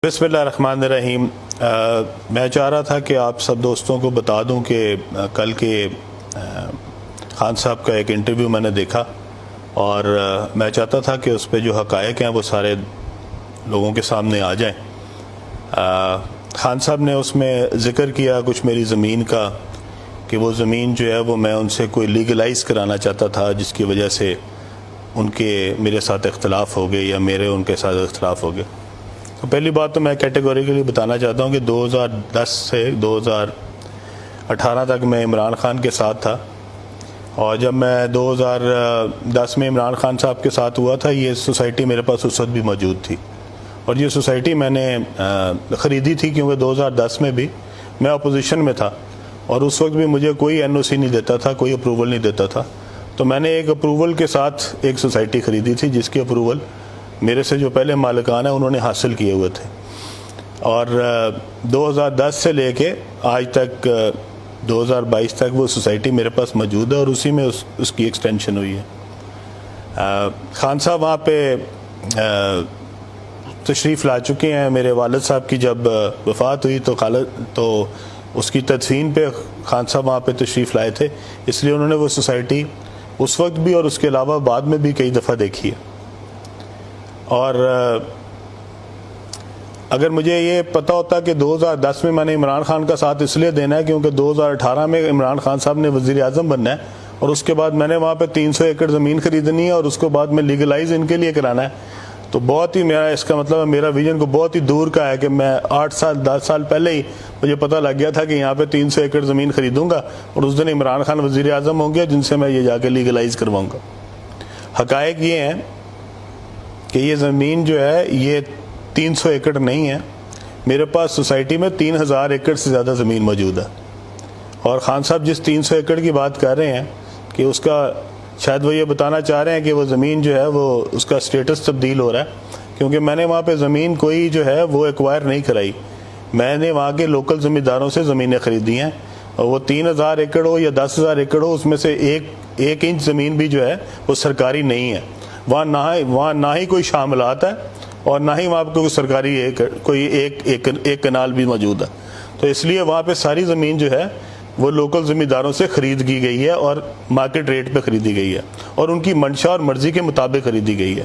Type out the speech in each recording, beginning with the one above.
بسم اللہ الرحمن الرحیم۔ میں چاہ رہا تھا کہ آپ سب دوستوں کو بتا دوں کہ کل کے خان صاحب کا ایک انٹرویو میں نے دیکھا اور میں چاہتا تھا کہ اس پہ جو حقائق ہیں وہ سارے لوگوں کے سامنے آ جائیں۔ خان صاحب نے اس میں ذکر کیا کچھ میری زمین کا کہ وہ زمین جو ہے وہ میں ان سے کوئی لیگلائز کرانا چاہتا تھا، جس کی وجہ سے ان کے میرے ساتھ اختلاف ہو گئے یا میرے ان کے ساتھ اختلاف ہو گئے۔ تو پہلی بات تو میں کیٹیگوریکلی بتانا چاہتا ہوں کہ 2010 سے 2018 تک میں عمران خان کے ساتھ تھا، اور جب میں 2010 میں عمران خان صاحب کے ساتھ ہوا تھا، یہ سوسائٹی میرے پاس اس وقت بھی موجود تھی، اور یہ سوسائٹی میں نے خریدی تھی کیونکہ 2010 میں بھی میں اپوزیشن میں تھا اور اس وقت بھی مجھے کوئی NOC نہیں دیتا تھا، کوئی اپروول نہیں دیتا تھا۔ تو میں نے ایک اپروول کے ساتھ ایک سوسائٹی خریدی تھی جس کے اپروول میرے سے جو پہلے مالکان ہیں انہوں نے حاصل کیے ہوئے تھے، اور 2010 سے لے کے آج تک 2022 تک وہ سوسائٹی میرے پاس موجود ہے اور اسی میں اس کی ایکسٹینشن ہوئی ہے۔ خان صاحب وہاں پہ تشریف لا چکے ہیں۔ میرے والد صاحب کی جب وفات ہوئی تو اس کی تدفین پہ خان صاحب وہاں پہ تشریف لائے تھے، اس لیے انہوں نے وہ سوسائٹی اس وقت بھی اور اس کے علاوہ بعد میں بھی کئی دفعہ دیکھی ہے۔ اور اگر مجھے یہ پتہ ہوتا کہ 2010 میں میں نے عمران خان کا ساتھ اس لیے دینا ہے کیونکہ 2018 میں عمران خان صاحب نے وزیر اعظم بننا ہے اور اس کے بعد میں نے وہاں پہ 300 ایکڑ زمین خریدنی ہے اور اس کو بعد میں لیگلائز ان کے لیے کرانا ہے، تو بہت ہی میرا اس کا مطلب ہے میرا ویژن کو بہت ہی دور کا ہے کہ میں 8 سال 10 سال پہلے ہی مجھے پتہ لگ گیا تھا کہ یہاں پہ 300 ایکڑ زمین خریدوں گا اور اس دن عمران خان وزیر اعظم ہوں گے جن سے میں یہ جا کے لیگلائز کرواؤں گا۔ حقائق یہ ہیں کہ یہ زمین جو ہے یہ 300 ایکڑ نہیں ہے، میرے پاس سوسائٹی میں 3000 ایکڑ سے زیادہ زمین موجود ہے، اور خان صاحب جس 300 ایکڑ کی بات کر رہے ہیں کہ اس کا شاید وہ یہ بتانا چاہ رہے ہیں کہ وہ زمین جو ہے وہ اس کا سٹیٹس تبدیل ہو رہا ہے، کیونکہ میں نے وہاں پہ زمین کوئی جو ہے وہ ایکوائر نہیں کرائی، میں نے وہاں کے لوکل زمینداروں سے زمینیں خریدی ہیں، اور وہ 3000 ایکڑ ہو یا 10,000 ایکڑ ہو اس میں سے ایک انچ زمین بھی جو ہے وہ سرکاری نہیں ہے، وہاں نہ ہی کوئی شاملات ہے اور نہ ہی وہاں پہ کوئی سرکاری کوئی ایک کنال بھی موجود ہے، تو اس لیے وہاں پہ ساری زمین جو ہے وہ لوکل زمینداروں سے خرید کی گئی ہے اور مارکیٹ ریٹ پہ خریدی گئی ہے اور ان کی منشا اور مرضی کے مطابق خریدی گئی ہے۔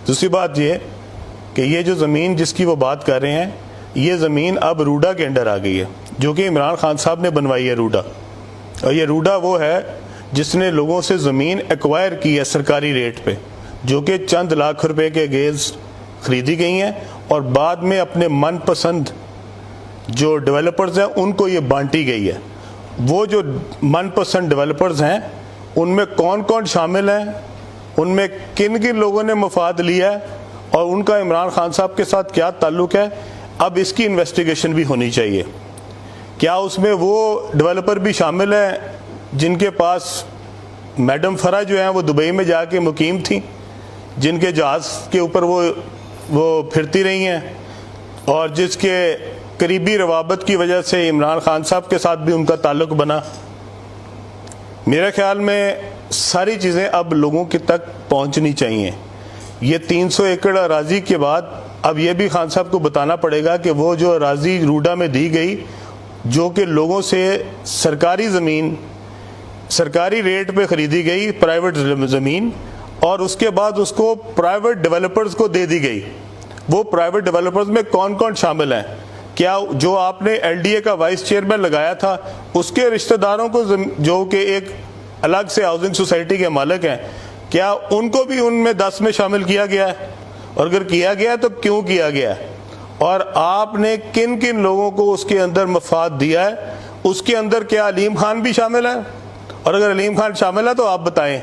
دوسری بات یہ کہ یہ جو زمین جس کی وہ بات کر رہے ہیں یہ زمین اب روڈا کے انڈر آ گئی ہے، جو کہ عمران خان صاحب نے بنوائی ہے روڈا، اور یہ روڈا وہ ہے جس نے لوگوں سے زمین ایکوائر کی ہے سرکاری ریٹ پہ، جو کہ چند لاکھ روپے کے گیز خریدی گئی ہیں اور بعد میں اپنے من پسند جو ڈیولپرز ہیں ان کو یہ بانٹی گئی ہے۔ وہ جو من پسند ڈیولپرز ہیں ان میں کون کون شامل ہیں، ان میں کن کن لوگوں نے مفاد لیا ہے اور ان کا عمران خان صاحب کے ساتھ کیا تعلق ہے، اب اس کی انویسٹیگیشن بھی ہونی چاہیے۔ کیا اس میں وہ ڈیولپر بھی شامل ہیں جن کے پاس میڈم فرا جو ہیں وہ دبئی میں جا کے مقیم تھیں، جن کے جہاز کے اوپر وہ پھرتی رہی ہیں اور جس کے قریبی روابط کی وجہ سے عمران خان صاحب کے ساتھ بھی ان کا تعلق بنا؟ میرے خیال میں ساری چیزیں اب لوگوں کی تک پہنچنی چاہیے۔ یہ 300 ایکڑ اراضی کے بعد اب یہ بھی خان صاحب کو بتانا پڑے گا کہ وہ جو اراضی روڈا میں دی گئی جو کہ لوگوں سے سرکاری زمین سرکاری ریٹ پہ خریدی گئی پرائیویٹ زمین، اور اس کے بعد اس کو پرائیویٹ ڈیولپرز کو دے دی گئی، وہ پرائیویٹ ڈیولپرز میں کون کون شامل ہیں؟ کیا جو آپ نے LDA کا وائس چیئرمین لگایا تھا اس کے رشتہ داروں کو جو کہ ایک الگ سے ہاؤسنگ سوسائٹی کے مالک ہیں، کیا ان کو بھی ان میں 10 میں شامل کیا گیا ہے؟ اور اگر کیا گیا ہے تو کیوں کیا گیا ہے؟ اور آپ نے کن کن لوگوں کو اس کے اندر مفاد دیا ہے؟ اس کے اندر کیا علیم خان بھی شامل ہے؟ اور اگر علیم خان شامل ہے تو آپ بتائیں،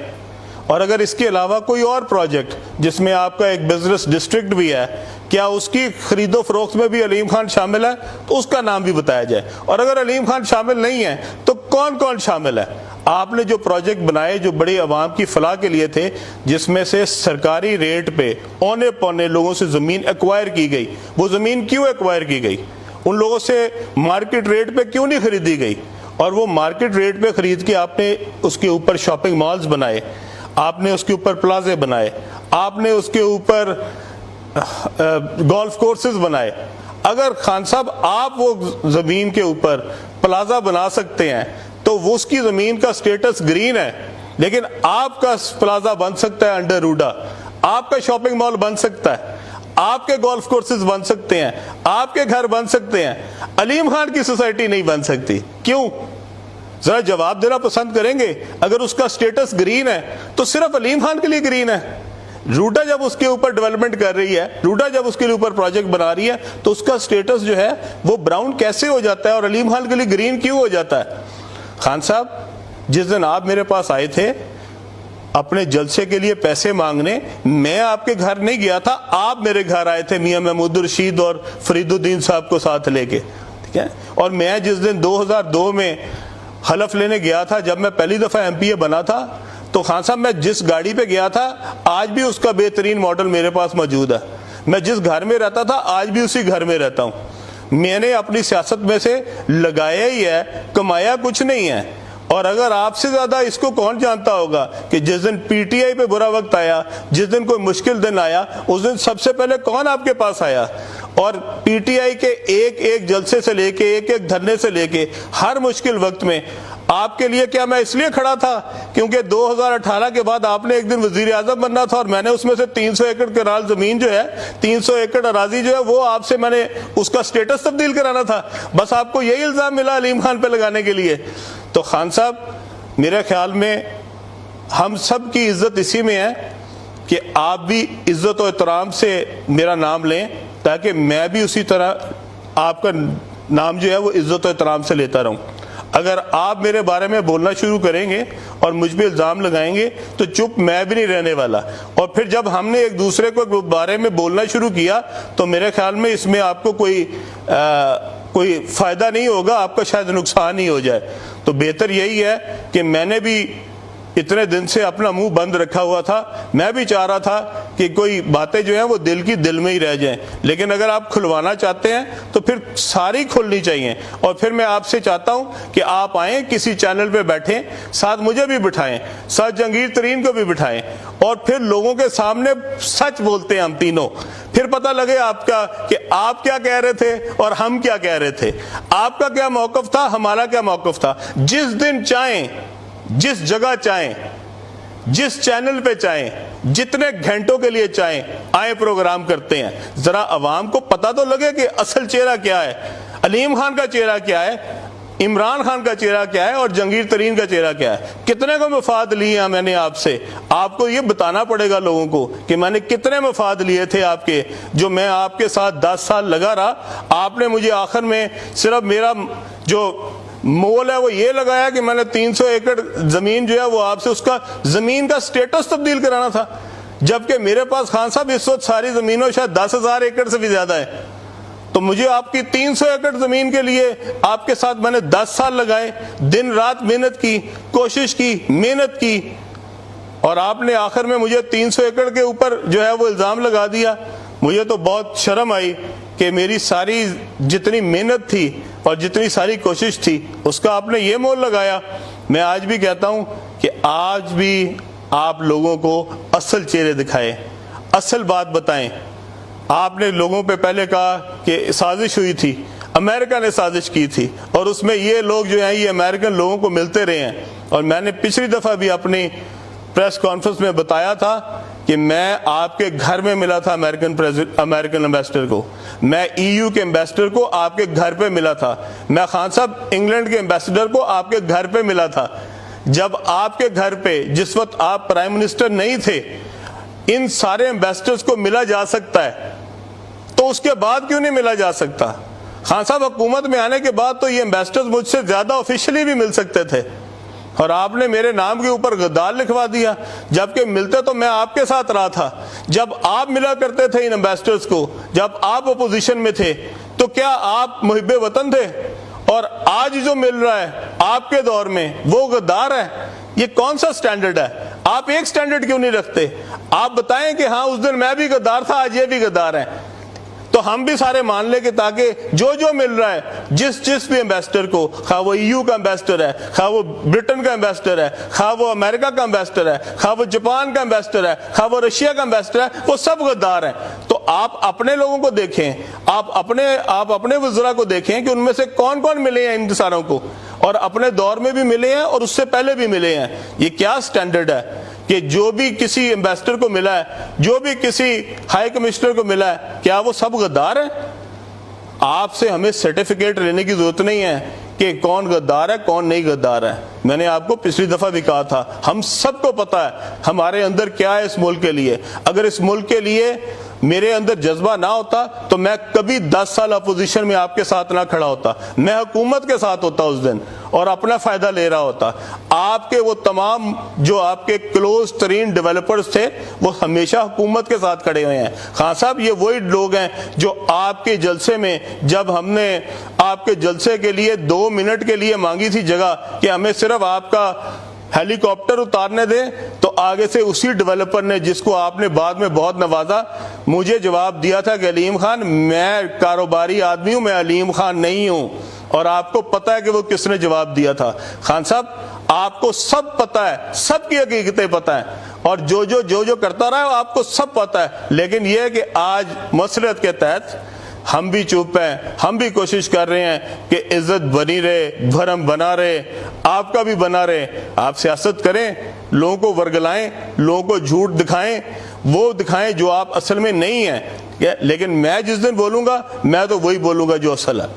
اور اگر اس کے علاوہ کوئی اور پروجیکٹ جس میں آپ کا ایک بزنس ڈسٹرکٹ بھی ہے کیا اس کی خرید و فروخت میں بھی علیم خان شامل ہے تو اس کا نام بھی بتایا جائے، اور اگر علیم خان شامل نہیں ہے تو کون کون شامل ہے؟ آپ نے جو پروجیکٹ بنائے جو بڑی عوام کی فلاح کے لیے تھے، جس میں سے سرکاری ریٹ پہ اونے پونے لوگوں سے زمین ایکوائر کی گئی، وہ زمین کیوں ایکوائر کی گئی؟ ان لوگوں سے مارکیٹ ریٹ پہ کیوں نہیں خریدی گئی؟ اور وہ مارکیٹ ریٹ پہ خرید کے آپ نے اس کے اوپر شاپنگ مالز بنائے، آپ نے اس کے اوپر پلازے بنائے، آپ نے اس کے اوپر گولف کورسز بنائے. اگر خان صاحب آپ وہ زمین کے اوپر پلازا بنا سکتے ہیں تو وہ اس کی زمین کا سٹیٹس گرین ہے, لیکن آپ کا پلازا بن سکتا ہے انڈر روڈا, آپ کا شاپنگ مال بن سکتا ہے, آپ کے گولف کورسز بن سکتے ہیں, آپ کے گھر بن سکتے ہیں, علیم خان کی سوسائٹی نہیں بن سکتی. کیوں؟ ذرا جواب دینا پسند کریں گے. اگر اس کا سٹیٹس گرین ہے تو صرف علیم خان کے لیے گرین ہے. روڈا جب اس کے اوپر ڈیولپمنٹ کر رہی ہے, روڈا جب اس کے اوپر پروجیکٹ بنا رہی ہے, تو اس کا سٹیٹس جو ہے وہ براؤن کیسے ہو جاتا ہے اور علیم خان کے لیے گرین کیوں ہو جاتا ہے؟ خان صاحب, جس دن آپ میرے پاس آئے تھے اپنے جلسے کے لیے پیسے مانگنے, میں آپ کے گھر نہیں گیا تھا, آپ میرے گھر آئے تھے میاں محمود الرشید اور فرید الدین صاحب کو ساتھ لے کے, ٹھیک ہے. اور میں جس دن 2002 میں حلف لینے گیا تھا, جب میں پہلی دفعہ ایم پی اے بنا تھا, تو خان صاحب میں جس گاڑی پہ گیا تھا آج بھی اس کا بہترین ماڈل میرے پاس موجود ہے. میں جس گھر میں رہتا تھا آج بھی اسی گھر میں رہتا ہوں. میں نے اپنی سیاست میں سے لگایا ہی ہے, کمایا کچھ نہیں ہے. اور اگر آپ سے زیادہ اس کو کون جانتا ہوگا کہ جس دن پی ٹی آئی پہ برا وقت آیا, جس دن کوئی مشکل دن آیا, اس دن سب سے پہلے کون آپ کے پاس آیا؟ اور پی ٹی آئی کے ایک ایک جلسے سے لے کے, ایک ایک دھرنے سے لے کے, ہر مشکل وقت میں آپ کے لیے کیا میں اس لیے کھڑا تھا کیونکہ 2018 کے بعد آپ نے ایک دن وزیر اعظم بننا تھا, اور میں نے اس میں سے 300 ایکڑ کنال زمین جو ہے, 300 ایکڑ اراضی جو ہے, وہ آپ سے میں نے اس کا سٹیٹس تبدیل کرانا تھا. بس آپ کو یہی الزام ملا علیم خان پہ لگانے کے لیے. تو خان صاحب, میرے خیال میں ہم سب کی عزت اسی میں ہے کہ آپ بھی عزت و احترام سے میرا نام لیں, تاکہ میں بھی اسی طرح آپ کا نام جو ہے وہ عزت و احترام سے لیتا رہوں. اگر آپ میرے بارے میں بولنا شروع کریں گے اور مجھ پہ الزام لگائیں گے تو چپ میں بھی نہیں رہنے والا. اور پھر جب ہم نے ایک دوسرے کو بارے میں بولنا شروع کیا تو میرے خیال میں اس میں آپ کو کوئی فائدہ نہیں ہوگا, آپ کا شاید نقصان ہی ہو جائے. تو بہتر یہی ہے کہ میں نے بھی اتنے دن سے اپنا منہ بند رکھا ہوا تھا, میں بھی چاہ رہا تھا کہ کوئی باتیں جو ہیں وہ دل کی دل میں ہی رہ جائیں, لیکن اگر آپ کھلوانا چاہتے ہیں تو پھر ساری کھلنی چاہیے. اور پھر میں آپ سے چاہتا ہوں کہ آپ آئیں, کسی چینل پہ بیٹھیں, ساتھ مجھے بھی بٹھائیں, ساتھ جہانگیر ترین کو بھی بٹھائیں, اور پھر لوگوں کے سامنے سچ بولتے ہیں ہم تینوں. پھر پتہ لگے آپ کا کہ آپ کیا کہہ رہے تھے اور ہم کیا کہہ رہے تھے, آپ کا کیا موقف تھا, ہمارا کیا موقف تھا. جس دن چاہیں, جس جگہ چاہیں, جس چینل پہ چاہیں, جتنے گھنٹوں کے لیے چاہیں, آئیں پروگرام کرتے ہیں. ذرا عوام کو پتہ تو لگے کہ اصل چہرہ کیا ہے, علیم خان کا چہرہ کیا ہے, عمران خان کا چہرہ کیا ہے, اور جہانگیر ترین کا چہرہ کیا ہے. کتنے کو مفاد لیے ہیں میں نے آپ سے, آپ کو یہ بتانا پڑے گا لوگوں کو کہ میں نے کتنے مفاد لیے تھے آپ کے, جو میں آپ کے ساتھ 10 سال لگا رہا. آپ نے مجھے آخر میں صرف میرا جو مول ہے وہ یہ لگایا کہ میں نے 300 ایکڑ زمین جو ہے وہ آپ سے اس کا زمین کا سٹیٹس تبدیل کرانا تھا, جبکہ میرے پاس خان صاحب اس وقت ساری زمینوں شاید 10,000 ایکڑ سے بھی زیادہ ہے. تو مجھے آپ کی 300 ایکڑ زمین کے لیے آپ کے ساتھ میں نے 10 سال لگائے, دن رات محنت کی, کوشش کی, محنت کی, اور آپ نے آخر میں مجھے 300 ایکڑ کے اوپر جو ہے وہ الزام لگا دیا. مجھے تو بہت شرم آئی کہ میری ساری جتنی محنت تھی اور جتنی ساری کوشش تھی اس کا آپ نے یہ مول لگایا. میں آج بھی کہتا ہوں کہ آج بھی آپ لوگوں کو اصل چہرے دکھائیں, اصل بات بتائیں. آپ نے لوگوں پہ پہلے کہا کہ سازش ہوئی تھی, امریکہ نے سازش کی تھی, اور اس میں یہ لوگ جو ہیں یہ امریکن لوگوں کو ملتے رہے ہیں. اور میں نے پچھلی دفعہ بھی اپنی پریس کانفرنس میں بتایا تھا کہ میں آپ کے گھر میں ملا تھا امریکن امبیسڈر کو, میں ای یو کے امبیسڈر کو آپ کے گھر پہ ملا تھا, میں خان صاحب انگلینڈ کے امبیسڈر کو آپ کے گھر پہ ملا تھا. جب آپ کے گھر پہ جس وقت آپ پرائم منسٹر نہیں تھے ان سارے امبیسڈرز کو ملا جا سکتا ہے تو اس کے بعد کیوں نہیں ملا جا سکتا؟ خان صاحب حکومت میں آنے کے بعد تو یہ امبیسڈرز مجھ سے زیادہ آفیشلی بھی مل سکتے تھے, اور آپ نے میرے نام کے اوپر غدار لکھوا دیا, جبکہ ملتے تو میں آپ کے ساتھ رہا تھا. جب آپ ملا کرتے تھے ان امبیسڈرز کو, جب آپ اپوزیشن میں تھے, تو کیا آپ محب وطن تھے؟ اور آج جو مل رہا ہے آپ کے دور میں وہ غدار ہے. یہ کون سا سٹینڈرڈ ہے؟ آپ ایک سٹینڈرڈ کیوں نہیں رکھتے؟ آپ بتائیں کہ ہاں اس دن میں بھی غدار تھا, آج یہ بھی غدار ہے, تو ہم بھی سارے مان لے کہ تاکہ جو مل رہا ہے جس بھی امبیسڈر کو, خواہ وہ ای یو کا امبیسڈر ہے, خواہ وہ برٹن کا امبیسڈر ہے, خواہ وہ امریکہ کا امبیسڈر ہے, خواہ وہ جاپان کا امبیسڈر ہے, خواہ وہ رشیا کا امبیسڈر ہے, وہ سب غدار ہیں. تو آپ اپنے لوگوں کو دیکھیں، آپ اپنے وزراء کو دیکھیں کہ ان میں سے کون کون ملے ہیں ان ساروں کو، اور اپنے دور میں بھی ملے ہیں اور اس سے پہلے بھی ملے ہیں۔ یہ کیا سٹینڈرڈ ہے کہ جو بھی کسی ایمبیسڈر کو ملا ہے، جو بھی کسی ہائی کمشنر کو ملا ہے، کیا وہ سب غدار ہیں؟ آپ سے ہمیں سرٹیفکیٹ لینے کی ضرورت نہیں ہے کہ کون غدار ہے کون نہیں غدار ہے۔ میں نے آپ کو پچھلی دفعہ بھی کہا تھا، ہم سب کو پتا ہے ہمارے اندر کیا ہے اس ملک کے لیے۔ اگر اس ملک کے لیے میرے اندر جذبہ نہ ہوتا تو میں کبھی 10 سال اپوزیشن میں آپ کے ساتھ نہ کھڑا ہوتا، میں حکومت کے ساتھ ہوتا اس دن اور اپنا فائدہ لے رہا ہوتا۔ آپ کے وہ تمام جو آپ کے کلوز ترین ڈیولپرز تھے وہ ہمیشہ حکومت کے ساتھ کھڑے ہوئے ہیں۔ خان صاحب یہ وہی لوگ ہیں جو آپ کے جلسے میں، جب ہم نے آپ کے جلسے کے لیے 2 منٹ کے لیے مانگی تھی جگہ کہ ہمیں صرف آپ کا ہیلی کاپٹر اتارنے دیں، تو آگے سے اسی ڈیولپر نے، جس کو آپ نے بعد میں بہت نوازا، مجھے جواب دیا تھا کہ علیم خان میں کاروباری آدمی ہوں، میں علیم خان نہیں ہوں۔ اور آپ کو پتا ہے کہ وہ کس نے جواب دیا تھا۔ خان صاحب آپ کو سب پتا ہے، سب کی حقیقتیں پتا ہے، اور جو کرتا رہا ہے آپ کو سب پتا ہے، لیکن یہ ہے کہ آج مسلط کے تحت ہم بھی چپ ہیں، ہم بھی کوشش کر رہے ہیں کہ عزت بنی رہے، بھرم بنا رہے، آپ کا بھی بنا رہے۔ آپ سیاست کریں، لوگوں کو ورگلائیں، لوگوں کو جھوٹ دکھائیں، وہ دکھائیں جو آپ اصل میں نہیں ہیں، لیکن میں جس دن بولوں گا میں تو وہی بولوں گا جو اصل ہے۔